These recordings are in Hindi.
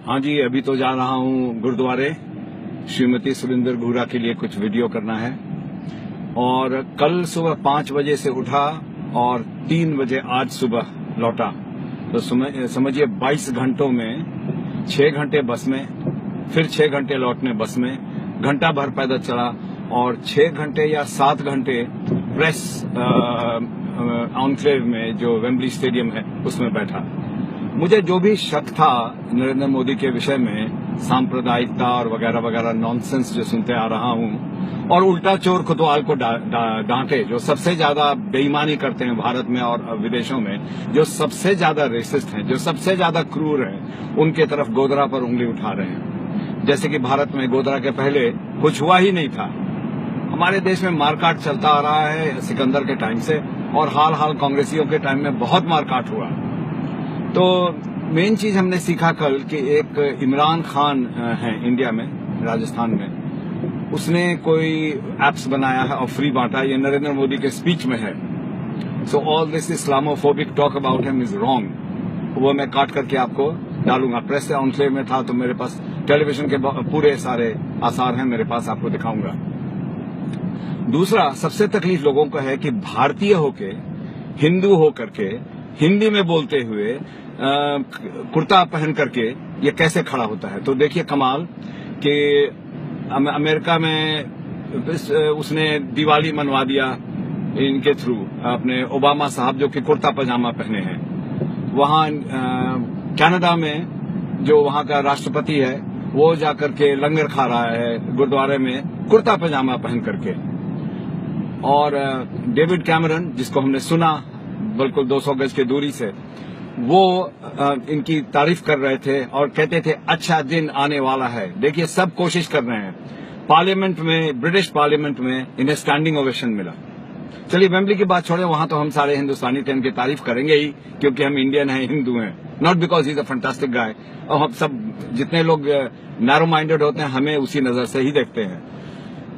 हाँ जी, अभी तो जा रहा हूँ गुरुद्वारे श्रीमती सुरिंदर गुहरा के लिए कुछ वीडियो करना है। और कल सुबह 5 बजे से उठा और 3 बजे आज सुबह लौटा, तो समझिए 22 घंटों में 6 घंटे बस में, फिर 6 घंटे लौटने बस में, घंटा भर पैदल चला और 6 घंटे या 7 घंटे प्रेस ऑनक्लेव में जो वेम्बली स्टेडियम है उसमें बैठा। मुझे जो भी शक था नरेंद्र मोदी के विषय में, सांप्रदायिकता और वगैरह वगैरह नॉनसेंस जो सुनते आ रहा हूं, और उल्टा चोर कोतवाल को डांटे, जो सबसे ज्यादा बेईमानी करते हैं भारत में और विदेशों में, जो सबसे ज्यादा रेसिस्ट हैं, जो सबसे ज्यादा क्रूर हैं, उनके तरफ गोदरा पर उंगली उठा रहे हैं। जैसे कि भारत में गोदरा के पहले कुछ हुआ ही नहीं था। हमारे देश में मारकाट चलता आ रहा है सिकंदर के टाइम से, और हाल कांग्रेसियों के टाइम में बहुत मारकाट हुआ। तो मेन चीज हमने सीखा कल कि एक इमरान खान है इंडिया में, राजस्थान में, उसने कोई एप्स बनाया है और फ्री बांटा, ये नरेंद्र मोदी के स्पीच में है। So all this Islamophobic talk about him is wrong. वो मैं काट करके आपको डालूंगा। प्रेस ऑनक्लेव में था तो मेरे पास टेलीविजन के पूरे सारे आसार हैं मेरे पास, आपको दिखाऊंगा। दूसरा सबसे तकलीफ लोगों को है कि भारतीय होके, हिंदू होकर के, हिंदी में बोलते हुए कुर्ता पहन करके ये कैसे खड़ा होता है। तो देखिए कमाल कि अमेरिका में उसने दिवाली मनवा दिया इनके थ्रू, अपने ओबामा साहब जो कि कुर्ता पजामा पहने हैं। वहां कनाडा में जो वहां का राष्ट्रपति है वो जाकर के लंगर खा रहा है गुरुद्वारे में कुर्ता पजामा पहन करके। और डेविड कैमरन, जिसको हमने सुना बिल्कुल 200 गज की दूरी से, वो इनकी तारीफ कर रहे थे और कहते थे अच्छा दिन आने वाला है। देखिए सब कोशिश कर रहे हैं। पार्लियामेंट में, ब्रिटिश पार्लियामेंट में इन्हें स्टैंडिंग ओवेशन मिला। चलिए वेम्बली की बात छोड़े, वहां तो हम सारे हिंदुस्तानी थे इनकी तारीफ करेंगे ही, क्योंकि हम इंडियन हैं, हिंदू हैं, not because he is a fantastic guy. और हम सब जितने लोग नैरो माइंडेड होते हैं हमें उसी नजर से ही देखते हैं।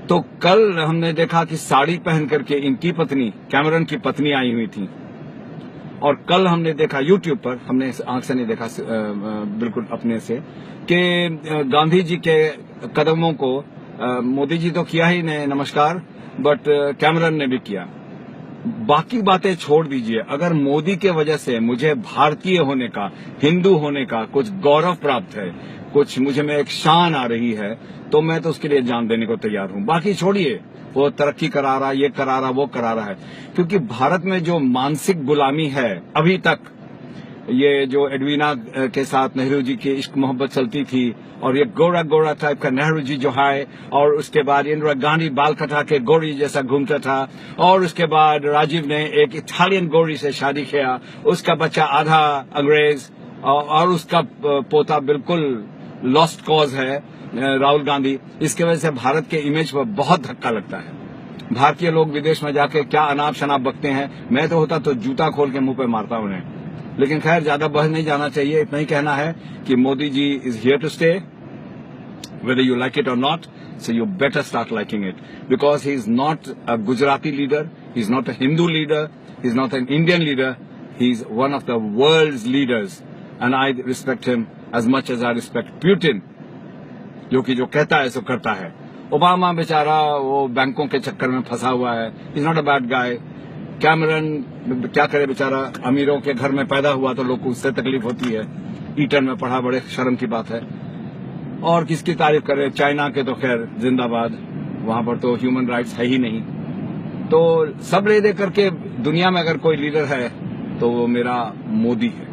तो कल हमने देखा कि साड़ी पहन करके इनकी पत्नी, कैमरन की पत्नी आई हुई थी। और कल हमने देखा यूट्यूब पर, हमने आंख से नहीं देखा बिल्कुल अपने से, कि गांधी जी के कदमों को मोदी जी तो किया ही नहीं नमस्कार, बट कैमरन ने भी किया। बाकी बातें छोड़ दीजिए, अगर मोदी के वजह से मुझे भारतीय होने का, हिंदू होने का कुछ गौरव प्राप्त है, कुछ मुझे में एक शान आ रही है, तो मैं तो उसके लिए जान देने को तैयार हूं। बाकी छोड़िए, वो तरक्की करा रहा, ये करा रहा, वो करा रहा है, क्योंकि भारत में जो मानसिक गुलामी है अभी तक, ये जो एडवीना के साथ नेहरू जी की इश्क मोहब्बत चलती थी, और ये गोरा गोरा टाइप का नेहरू जी जो है, और उसके बाद इंदिरा गांधी बाल कटा के गोरी जैसा घूमता था, और उसके बाद राजीव ने एक इटालियन गोरी से शादी किया, उसका बच्चा आधा अंग्रेज, और उसका पोता बिल्कुल लॉस्ट कॉज है राहुल गांधी। इसके वजह से भारत के इमेज पर बहुत धक्का लगता है। भारतीय लोग विदेश में जाके क्या अनाप शनाप बकते हैं, मैं तो होता तो जूता खोल के मुंह पे मारता उन्हें। लेकिन खैर ज्यादा बहस नहीं जाना चाहिए। इतना ही कहना है कि Modi ji is here to stay, whether you like it or not, so you better start liking it, because he is not a Gujarati leader, he is not a Hindu leader, he is not an Indian leader, he is one of the world's leaders, and I respect him as much as I respect Putin, जो कि जो कहता है सो करता है। ओबामा बेचारा वो बैंकों के चक्कर में फंसा हुआ है, he is not a bad guy। Cameron क्या करे बेचारा, अमीरों के घर में पैदा हुआ तो लोग को उससे तकलीफ होती है, ईटन में पढ़ा, बड़े शर्म की बात है। और किसकी तारीफ करे, चाइना के तो खैर जिंदाबाद, वहां पर तो ह्यूमन राइट्स है ही नहीं। तो सब ले दे करके दुनिया में अगर कोई लीडर है तो वो मेरा मोदी है।